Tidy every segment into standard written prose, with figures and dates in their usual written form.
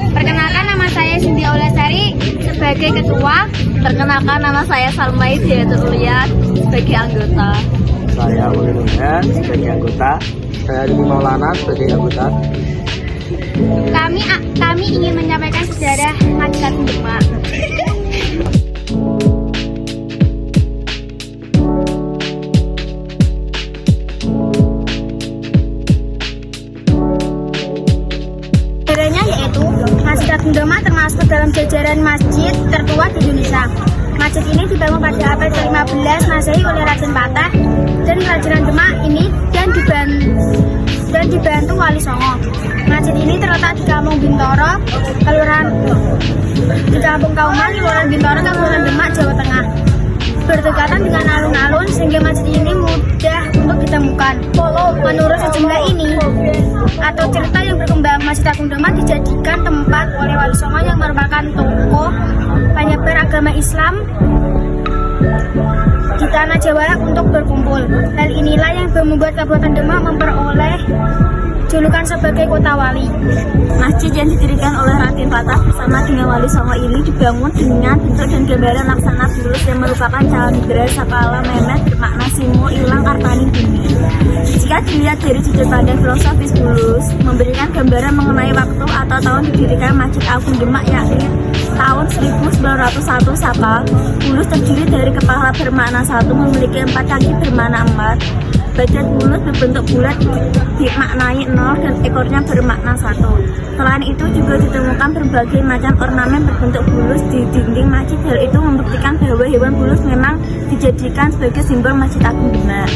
Perkenalkan, nama saya Cindy Aulasari sebagai ketua. Perkenalkan, nama saya Salma Hidayatul Ulia sebagai anggota. Saya Uli Nurha sebagai anggota. Saya Rimi Maulana sebagai anggota. Kami ingin menyampaikan sejarah Masjid Agung Demak. Sejarahnya yaitu Masjid Agung Demak termasuk dalam jajaran masjid tertua di Indonesia. Masjid ini dibangun pada abad ke-15 Masehi oleh Raden Patah dan Kerajaan Demak ini dan dibantu Wali Songo. Masjid ini terletak di Kampung Bintoro, di Kampung Kauman, Kelurahan Bintoro, Kabupaten Demak, Jawa Tengah. Berdekatan dengan alun-alun sehingga masjid ini mudah untuk ditemukan. Menurut sejumlah ini atau cerita yang berkembang, Masjid Agung Demak dijadikan tempat oleh Wali Songo yang merupakan tokoh penyebar agama Islam di tanah Jawa untuk berkumpul. Hal inilah yang membuat Kabupaten Demak memperoleh julukan sebagai kota wali. Masjid yang didirikan oleh Raden Patah bersama dengan Wali Songo ini dibangun dengan bentuk dan gambaran laksana bulus yang merupakan candra sakala memet bermakna simo ilang kartani bumi. Jika dilihat dari sudut pandang filosofis bulus, memberikan gambaran mengenai waktu atau tahun didirikan Masjid Agung Demak, yakni tahun 1901 Saka. Bulus terdiri dari kepala bermakna satu, memiliki 4 kaki bermakna 4. Badan bulus berbentuk bulat dimaknai 0 dan ekornya bermakna 1. Selain itu juga ditemukan berbagai macam ornamen berbentuk bulus di dinding masjid. Hal itu membuktikan bahwa hewan bulus memang dijadikan sebagai simbol Masjid Agung Demak.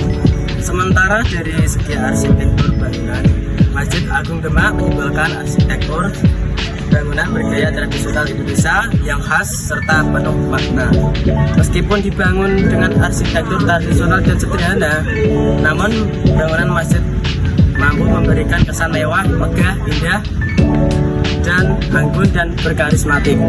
Sementara dari segi arsitektur bangunan, Masjid Agung Demak menyimbolkan arsitektur bangunan bergaya tradisional Indonesia yang khas serta penuh makna. Meskipun dibangun dengan arsitektur tradisional dan sederhana, namun bangunan masjid mampu memberikan kesan mewah, megah, indah, dan anggun dan berkarismatik.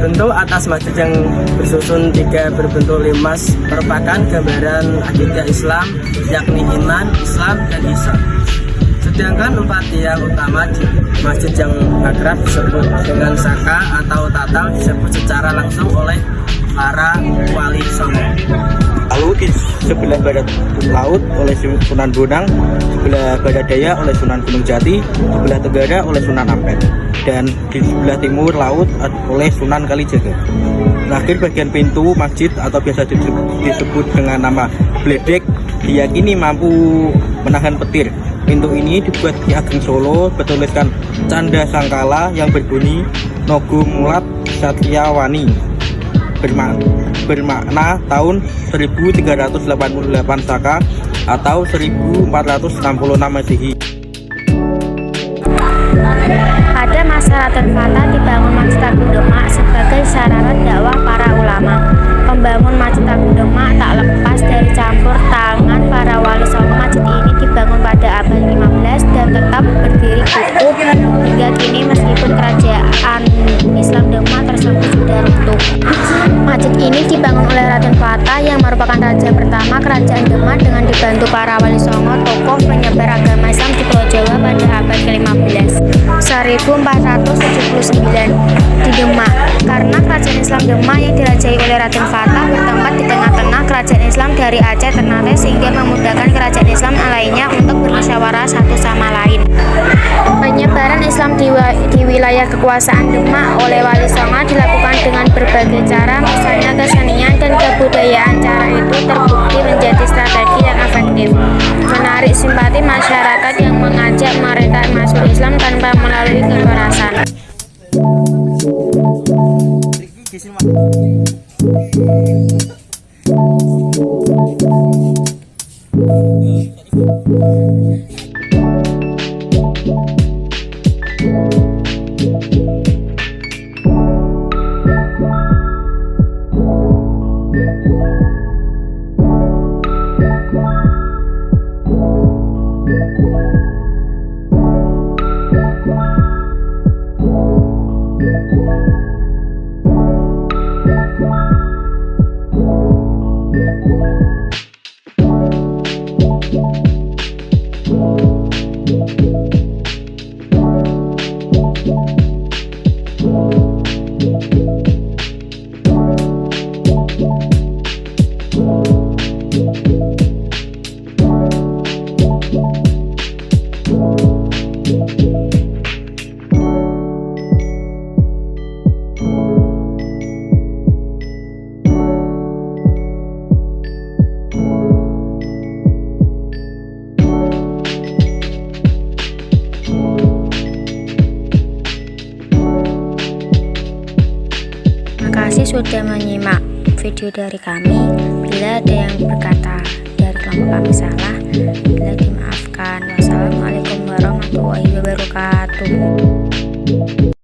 Bentuk atas masjid yang bersusun 3 berbentuk limas merupakan gambaran akidah Islam, yakni iman, Islam, dan ihsan. Sedangkan 4 tiang utama di masjid yang akrab disebut dengan saka atau tatal disebut secara langsung oleh para wali songo. Lalu di sebelah barat laut oleh Sunan Bonang, sebelah barat daya oleh Sunan Gunung Jati, sebelah tenggara oleh Sunan Ampel, dan di sebelah timur laut oleh Sunan Kalijaga. Terakhir bagian pintu masjid atau biasa disebut dengan nama bledek diyakini mampu menahan petir. Pintu ini dibuat Ki Ageng Solo, bertuliskan Canda Sangkala yang berbunyi Nogo Mulat Satya Wani, bermakna tahun 1388 Saka atau 1466 Masehi. Pada masa Raden Patah dibangun Masjid Agung Demak sebagai sarana dakwah para ulama. Pembangun Masjid Agung Demak tak lepas dari campur tangan para wali songo. Masjid ini dibangun pada abad 15 dan tetap berdiri kukuh hingga kini meskipun kerajaan Islam Demak tersebut sudah runtuh. Masjid ini dibangun oleh Raden Patah yang merupakan raja pertama kerajaan Demak dengan dibantu para wali songo, tokoh penyebar agama Islam di Pulau Jawa pada abad ke-15 1479 di Demak. Karena kerajaan Islam Demak yang dirajai oleh Raden Patah bertempat di tengah-tengah kerajaan Islam dari Aceh Ternate sehingga memudahkan kerajaan Islam lainnya untuk bermusyawarah satu sama lain. Penyebaran Islam di wilayah kekuasaan Demak oleh Wali Songo dilakukan dengan berbagai cara, misalnya kesenian dan kebudayaan. Cara itu terbukti menjadi strategi yang efektif, menarik simpati masyarakat yang mengajak mereka masuk Islam tanpa melalui kekerasan. sudah menyimak video dari kami. Bila ada yang berkata dari kelompok kami salah, bila dimaafkan. Wassalamualaikum warahmatullahi wabarakatuh.